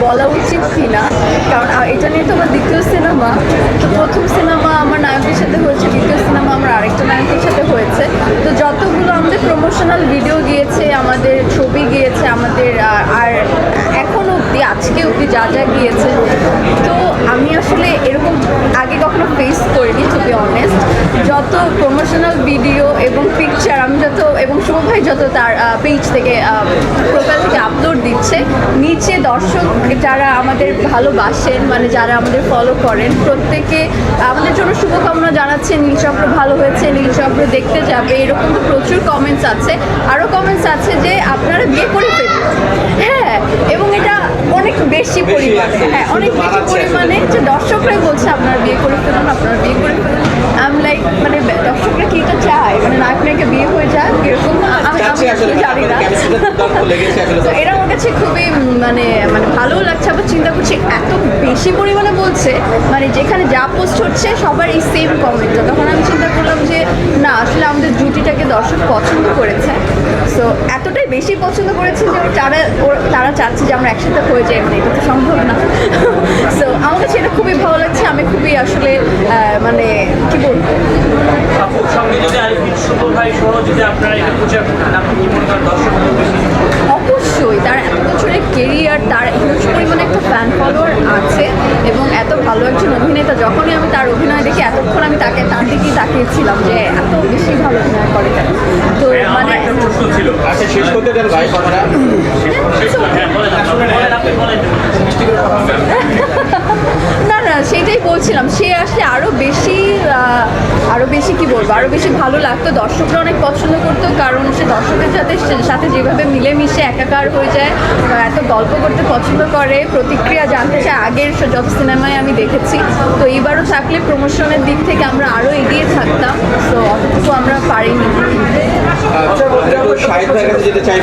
বলা উচিত কিনা, কারণ এটা নিয়ে তো আমার দ্বিতীয় সিনেমা। তো প্রথম সিনেমা আমার নায়কের সাথে হয়েছে, দ্বিতীয় সিনেমা আমার আরেকটা নায়কের সাথে হয়েছে। তো যতগুলো আমাদের প্রমোশনাল ভিডিও গিয়েছে, আমাদের ছবি গিয়েছে, আমাদের আর এখনও অবধি আজকে অবধি যা যা গিয়েছে, তো আমি আসলে এরকম আগে কখনো ফেস করিনি টু বি অনেস্ট। যত প্রমোশনাল ভিডিও এবং পিকচার আমি যত এবং শুভ ভাই যত তার পেজ থেকে প্রোফাইল থেকে আপলোড দিচ্ছে, নিচে দর্শক যারা আমাদের ভালোবাসেন, মানে যারা আমাদের ফলো করেন, প্রত্যেকে আমাদের জন্য শুভকামনা জানাচ্ছে। নীলচক্র ভালো হয়েছে, নীলচক্র দেখতে যাবে, এরকম তো প্রচুর কমেন্টস আছে। আরও কমেন্টস আছে যে আপনারা বিয়ে করে ফেলবেন। হ্যাঁ, এবং এটা অনেক বেশি পরিমাণে, হ্যাঁ অনেক বেশি পরিমাণে যে দর্শকরাই বলছে আপনারা বিয়ে করে ফেলুন, আপনারা বিয়ে করে ফেলুন। আমি লাইক মানে দর্শকরা কি এটা চায়, মানে নায়ক নায়িকা বিয়ে হয়ে যায় এরকম, আমি জানি না। তো এটা আমার কাছে খুবই মানে মানে ভালোও লাগছে। আবার চিন্তা করছি এত বেশি পরিমাণে বলছে, মানে যেখানে যা পোস্ট হচ্ছে সবার এই সেম কমেন্টটা, তখন আমি চিন্তা করলাম যে না, আসলে আমাদের জুটিটাকে দর্শক পছন্দ করেছে। সো এতটাই বেশি পছন্দ করেছে যে তারা চাচ্ছে যে আমরা একসাথে হয়ে যাই, মানে এটা তো সম্ভব না। সো আমার কাছে এটা খুবই ভালো লাগছে। আমি খুবই আসলে মানে কি বলবো, অবশ্যই তার এত বছরের কেরিয়ার, তার হিউজ পরিমাণে একটা ফ্যান ফলোয়ার আছে এবং এত ভালো একজন অভিনেতা। যখনই আমি তার অভিনয় দেখি, এতক্ষণ আমি তার দিকেই তাকিয়েছিলাম যে এত বেশি ভালো অভিনয় করে। তো মানে শেষ করতে দেন ভাই কথাটা। না না, সেটাই বলছিলাম, সে আসলে আরও বেশি কি বলবো, আরও বেশি ভালো লাগতো। দর্শকরা অনেক পছন্দ করতো, কারণ সে দর্শকের সাথে যেভাবে মিলেমিশে একাকার হয়ে যায়, এত গল্প করতে পছন্দ করে, প্রতিক্রিয়া জানতে চায়। আগের যত সিনেমায় আমি দেখেছি, তো এইবারও থাকলে প্রমোশনের দিক থেকে আমরা আরও এগিয়ে থাকতাম। তো অতটুকু আমরা পারিনি। শাহিদ ভাইয়ের কাছে যেতে চাই,